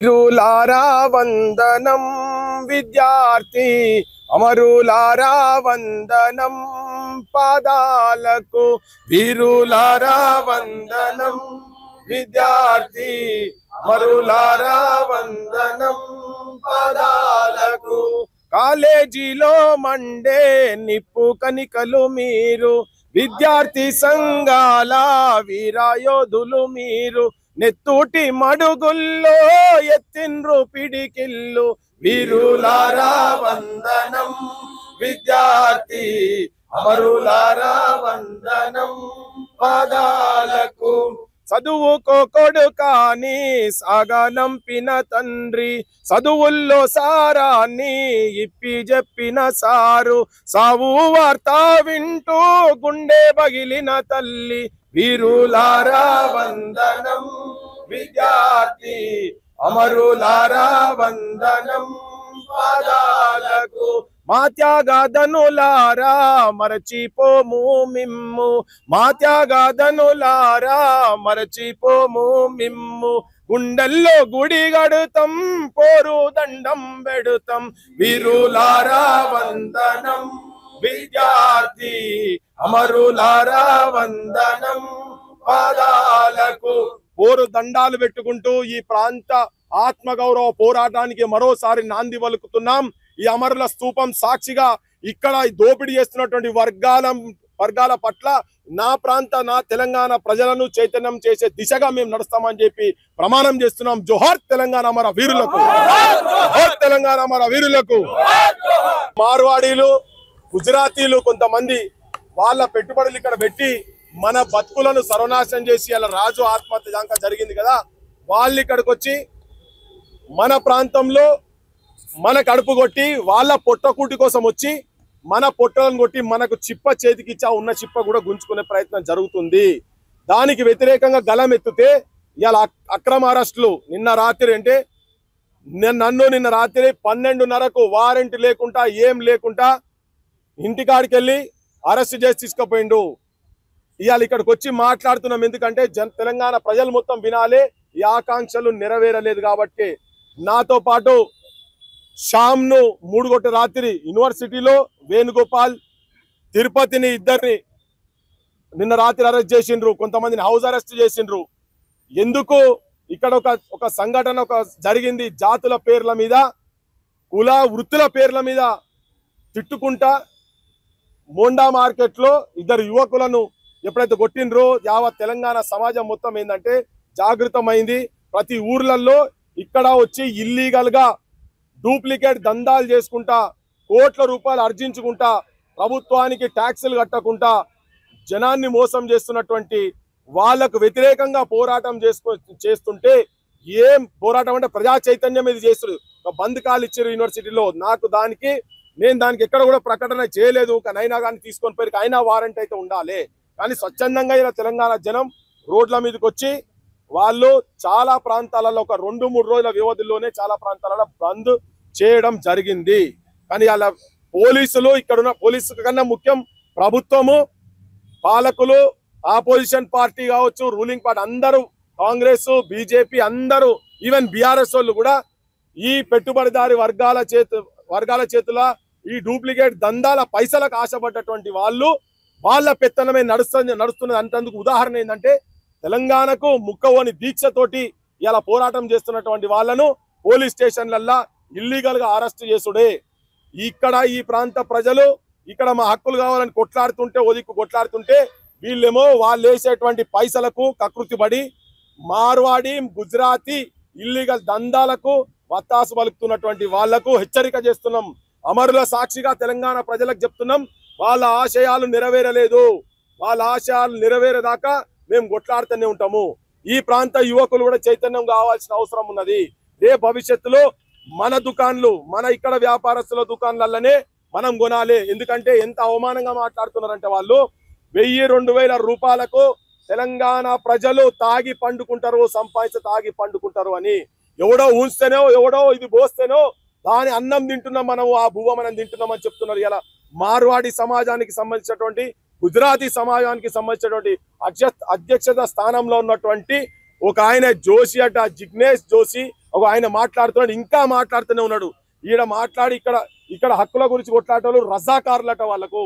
వీరులారా వందనం విద్యార్థి అమరులారా వందనం పాదాలకు వీరులారా వందనం విద్యార్థి అమరులారా వందనం పాదాలకు కాలేజీలో మండే నిప్పు కనికలు మీరు విద్యార్థి సంఘాల వీరాయోధులు మీరు నెత్తూటి మడుగుల్లో ఎత్తిన్రు పిడికిల్లు వీరులారా వందనం విద్యార్థి అమరులారా వందనం పాదాలకు చదువుకో కొడుకాని సాగనంపిన తండ్రి చదువుల్లో సారాన్ని ఇప్పి చెప్పిన సారు సావు వార్త వింటూ గుండె పగిలిన తల్లి వీరులారా వందనం విద్యార్థి అమరులారా వందనం పాదాలకు మా త్యాగధనులారా మరచిపోము మిమ్ము మా త్యాగధనులారా మరచిపోము మిమ్ము గుండెల్లో గుడి గడుతాం పోరు దండం పెడుతాం వీరులారా వందనం విద్యార్థి అమరులారా వందనం పాదాలకు పోరు దండాలు పెట్టుకుంటూ ఈ ప్రాంత ఆత్మగౌరవ పోరాటానికి మరోసారి నాంది పలుకుతున్నాం. ఈ అమరుల స్తూపం సాక్షిగా ఇక్కడ దోపిడీ చేస్తున్నటువంటి వర్గాల పట్ల నా తెలంగాణ ప్రజలను చైతన్యం చేసే దిశగా మేము నడుస్తామని చెప్పి ప్రమాణం చేస్తున్నాం. జోహార్ తెలంగాణ అమర వీరులకు, జోహార్ తెలంగాణ అమర వీరులకు. మార్వాడీలు గుజరాతీలు కొంతమంది వాళ్ళ పెట్టుబడులు ఇక్కడ పెట్టి మన బతుకులను సర్వనాశనం చేసి అలా రాజు ఆత్మహత్య దాకా జరిగింది కదా, వాళ్ళు ఇక్కడికి వచ్చి మన ప్రాంతంలో మన కడుపు కొట్టి వాళ్ళ పొట్టకూటి కోసం వచ్చి మన పొట్టలను కొట్టి మనకు చిప్ప చేతికి ఇచ్చా ఉన్న చిప్ప కూడా గుంజుకునే ప్రయత్నం జరుగుతుంది. దానికి వ్యతిరేకంగా గలం ఎత్తితే ఇవాళ అక్రమ అరెస్టులు నిన్న రాత్రి 12:30కు వారెంట్ లేకుండా ఏం లేకుండా ఇంటికాడికి వెళ్ళి అరెస్ట్ చేసి తీసుకుపోయిండు. ఇవాళ ఇక్కడికి వచ్చి మాట్లాడుతున్నాం ఎందుకంటే తెలంగాణ ప్రజలు మొత్తం వినాలి. ఈ ఆకాంక్షలు నెరవేరలేదు కాబట్టి నాతో పాటు శ్యామ్ను 3 గంటల రాత్రి యూనివర్సిటీలో వేణుగోపాల్ తిరుపతిని ఇద్దరిని నిన్న రాత్రి అరెస్ట్ చేసిండ్రు, కొంతమందిని హౌస్ అరెస్ట్ చేసిండ్రు. ఎందుకు ఇక్కడ ఒక సంఘటన జరిగింది, జాతుల పేర్ల మీద కుల వృత్తుల పేర్ల మీద తిట్టుకుంటా మోండా మార్కెట్లో ఇద్దరు యువకులను ఎప్పుడైతే కొట్టిండ్రో యావత్ తెలంగాణ సమాజం మొత్తం ఏంటంటే జాగృతమైంది. ప్రతి ఊర్లలో ఇక్కడ వచ్చి ఇల్లీగల్ గా డూప్లికేట్ దందాలు చేసుకుంటా కోట్ల రూపాయలు ఆర్జించుకుంటా ప్రభుత్వానికి ట్యాక్సులు కట్టకుండా జనాన్ని మోసం చేస్తున్నటువంటి వాళ్లకు వ్యతిరేకంగా పోరాటం చేస్తుంటే ఏం పోరాటం అంటే ప్రజా చైతన్యం ఇది చేస్తారు. ఒక బంద్ కాల్ ఇచ్చారు యూనివర్సిటీలో, నేను దానికి ఎక్కడ కూడా ప్రకటన చేయలేదు. అయినా కానీ తీసుకొని పోయి అయినా వారంట్ అయితే ఉండాలి. కానీ స్వచ్ఛందంగా ఇలా తెలంగాణ జనం రోడ్ల మీదకి వచ్చి వాళ్ళు చాలా ప్రాంతాలలో ఒక 2-3 రోజుల వ్యవధిలోనే చాలా ప్రాంతాలలో బంద్ చేయడం జరిగింది. కానీ అలా పోలీసులు ఇక్కడున్న పోలీసు కన్నా ముఖ్యం ప్రభుత్వము, పాలకులు, ఆపోజిషన్ పార్టీ కావచ్చు, రూలింగ్ పార్టీ అందరూ, కాంగ్రెస్, బీజేపీ అందరూ, ఈవెన్ బీఆర్ఎస్ వాళ్ళు కూడా ఈ పెట్టుబడిదారి వర్గాల చేతుల ఈ డూప్లికేట్ దందాల పైసలకు ఆశపడ్డటువంటి వాళ్ళ పెత్తనమే నడుస్తున్నది. అంతేందుకు ఉదాహరణ ఏంటంటే తెలంగాణకు ముక్కవని దీక్షతోటి ఇలా పోరాటం చేస్తున్నటువంటి వాళ్ళను పోలీస్ స్టేషన్లల్లా ఇల్లీగల్ గా అరెస్ట్ చేసుడే. ఇక్కడ ఈ ప్రాంత ప్రజలు ఇక్కడ మా హక్కులు కావాలని కొట్లాడుతుంటే వీళ్ళేమో వాళ్ళు వేసేటువంటి పైసలకు కకృతి పడి మార్వాడి గుజరాతీ ఇల్లీగల్ దందాలకు వత్తాసు పలుకుతున్నటువంటి వాళ్లకు హెచ్చరిక చేస్తున్నాం. అమరుల సాక్షిగా తెలంగాణ ప్రజలకు చెప్తున్నాం, వాళ్ళ ఆశయాలు నెరవేరలేదు. వాళ్ళ ఆశయాలు నెరవేరేదాకా మేము కొట్లాడుతూనే ఉంటాము. ఈ ప్రాంత యువకులు కూడా చైతన్యం కావాల్సిన అవసరం ఉన్నది. రేపు భవిష్యత్తులో మన దుకాన్లు, మన ఇక్కడ వ్యాపారస్తుల దుకాన్లలోనే మనం కొనాలి. ఎందుకంటే ఎంత అవమానంగా మాట్లాడుతున్నారంటే వాళ్ళు 1000-2000 రూపాయలకు తెలంగాణ ప్రజలు తాగి పండుకుంటారు, తాగి పండుకుంటారు అని ఎవడో ఊంస్తేనో ఎవడో ఇది పోస్తేనో దాని అన్నం తింటున్నాం మనం, ఆ బువ్వ మనం తింటున్నాం అని చెప్తున్నారు. ఇలా మార్వాడి సమాజానికి సంబంధించినటువంటి గుజరాతీ సమాజానికి సంబంధించినటువంటి అధ్యక్షత స్థానంలో ఉన్నటువంటి ఒక ఆయన జోషి అట, జిగ్నేష్ జోషి ఆయన మాట్లాడుతున్నాడు, ఇంకా మాట్లాడుతూనే ఉన్నాడు. ఈడ మాట్లాడి ఇక్కడ హక్కుల గురించి కొట్లాడేటోళ్ళు రజాకారులట వాళ్ళకు.